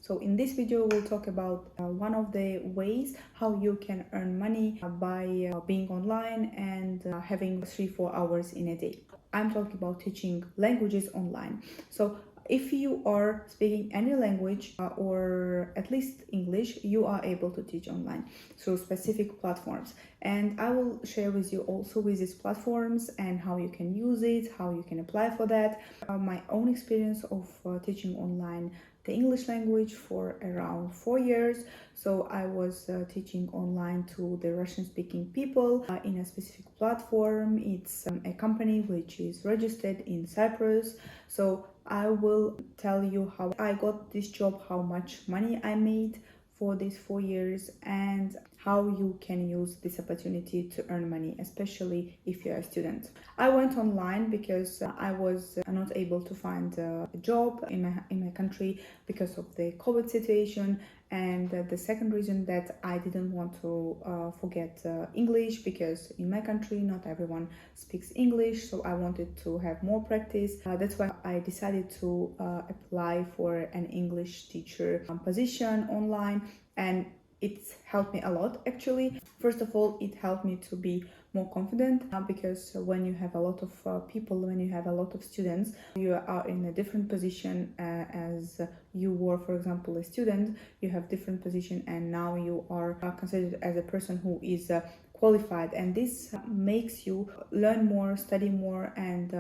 So in this video, we'll talk about one of the ways how you can earn money by being online and having 3-4 hours in a day. I'm talking about teaching languages online. So if you are speaking any language or at least English, you are able to teach online through specific platforms. And I will share with you also with these platforms and how you can use it, how you can apply for that. My own experience of teaching online the English language for around 4 years. So I was teaching online to the Russian-speaking people in a specific platform. It's a company which is registered in Cyprus. So I will tell you how I got this job, how much money I made for these 4 years, and how you can use this opportunity to earn money, especially if you're a student. I went online because I was not able to find a job in my country because of the COVID situation, and the second reason that I didn't want to forget English, because in my country not everyone speaks English, so I wanted to have more practice. That's why I decided to apply for an English teacher position online, and it's helped me a lot actually. First of all, it helped me to be more confident because when you have a lot of people, when you have a lot of students, you are in a different position as you were, for example, a student. You have different position, and now you are considered as a person who is qualified, and this makes you learn more, study more, and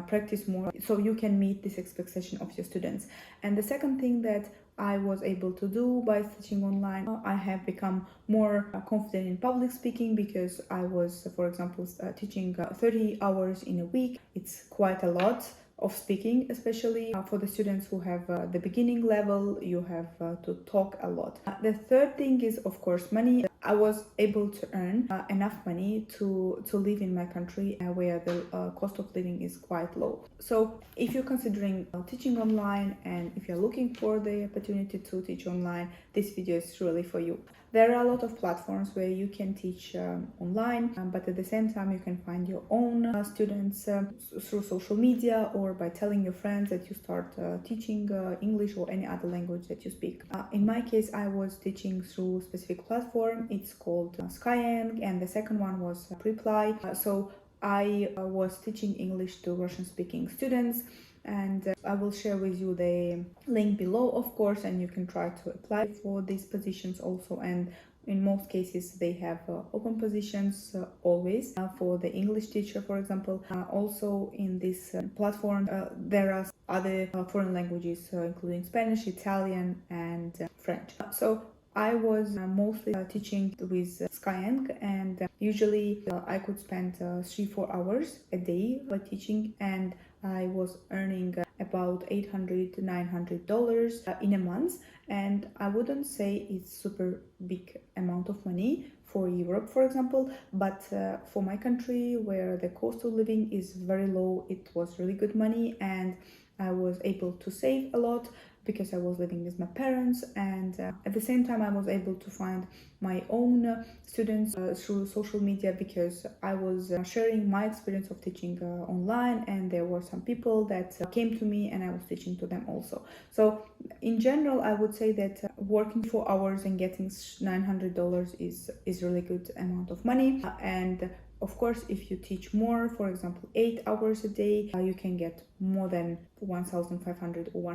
practice more, so you can meet this expectation of your students. And the second thing that I was able to do by teaching online, I have become more confident in public speaking, because I was, for example, teaching 30 hours in a week. It's quite a lot of speaking, especially for the students who have the beginning level. You have to talk a lot. The third thing is, of course, money. I was able to earn enough money to live in my country where the cost of living is quite low. So if you're considering teaching online, and if you're looking for the opportunity to teach online, this video is really for you. There are a lot of platforms where you can teach online, but at the same time you can find your own students through social media, or by telling your friends that you start teaching English or any other language that you speak. In my case, I was teaching through a specific platform. It's called Skyeng, and the second one was Preply. So I was teaching English to Russian-speaking students, and I will share with you the link below, of course, and you can try to apply for these positions also. And in most cases they have open positions always for the English teacher, for example. Also in this platform there are other foreign languages, including Spanish, Italian, and French. So I was mostly teaching with Skyeng, and usually I could spend 3-4 hours a day by teaching, and I was earning about $800-900 in a month. And I wouldn't say it's super big amount of money for Europe, for example, but for my country, where the cost of living is very low, it was really good money, and I was able to save a lot because I was living with my parents, and at the same time I was able to find my own students through social media, because I was sharing my experience of teaching online, and there were some people that came to me and I was teaching to them also. So in general, I would say that working 4 hours and getting $900 is really good amount of money. And of course, if you teach more, for example, 8 hours a day, you can get more than $1,500 or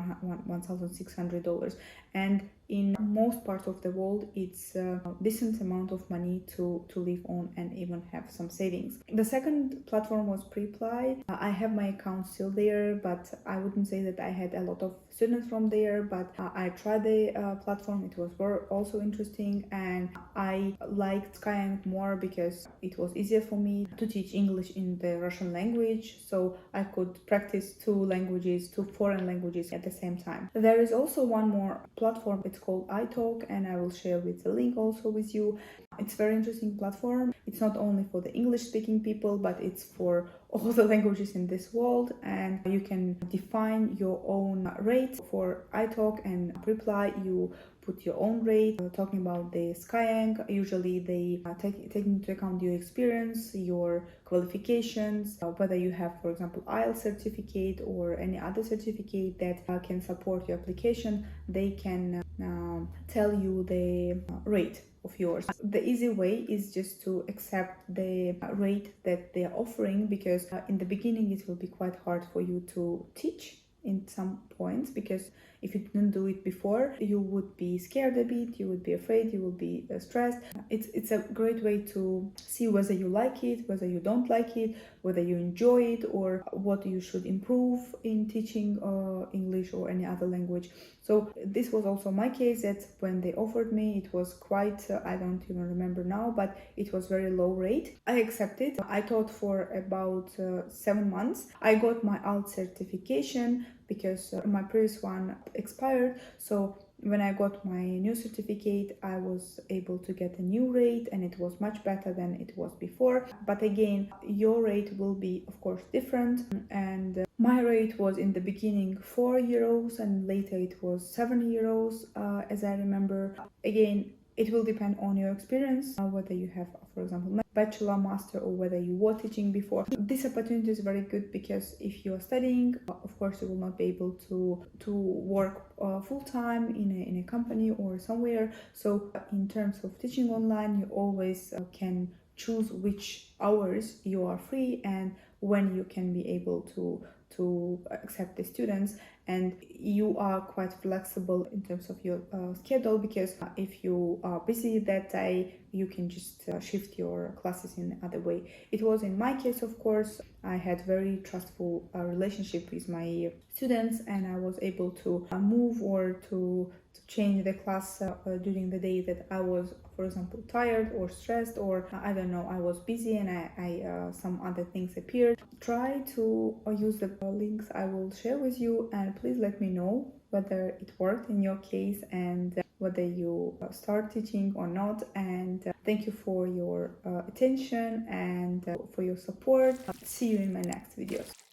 $1,600. And in most parts of the world, it's a decent amount of money to live on and even have some savings. The second platform was Preply. I have my account still there, but I wouldn't say that I had a lot of students from there, but I tried the platform. It was also interesting, and I liked Skyeng more because it was easier for me to teach English in the Russian language, so I could practice 2 languages, 2 foreign languages at the same time. There is also one more platform. It's called iTalk, and I will share with the link also with you. It's a very interesting platform. It's not only for the English speaking people, but it's for all the languages in this world, and you can define your own rate for iTalk and Preply. You put your own rate. Talking about the Skyeng, usually they take into account your experience, your qualifications, whether you have, for example, IELTS certificate or any other certificate that can support your application. they can tell you the rate of yours. The easy way is just to accept the rate that they are offering, because in the beginning it will be quite hard for you to teach in some points, because if you didn't do it before, you would be scared a bit, you would be afraid, you would be stressed. It's a great way to see whether you like it, whether you don't like it, whether you enjoy it, or what you should improve in teaching English or any other language. So this was also my case, that when they offered me, it was quite, I don't even remember now, but it was very low rate. I accepted. I taught for about 7 months. I got my ALT certification because my previous one expired. So when I got my new certificate, I was able to get a new rate, and it was much better than it was before. But again, your rate will be, of course, different. And my rate was in the beginning €4, and later it was €7, as I remember. Again, it will depend on your experience, whether you have, for example, bachelor, master, or whether you were teaching before. This opportunity is very good because if you are studying, of course, you will not be able to work full-time in a company or somewhere. So in terms of teaching online, you always can choose which hours you are free and when you can be able to accept the students, and you are quite flexible in terms of your schedule, because if you are busy that day, you can just shift your classes in other way. It was in my case, of course. I had very trustful relationship with my students, and I was able to move or to change the class during the day that I was, for example, tired or stressed, or I don't know, I was busy and I some other things appeared. Try to use the links I will share with you, and please let me know whether it worked in your case and whether you start teaching or not. And thank you for your attention and for your support. See you in my next videos.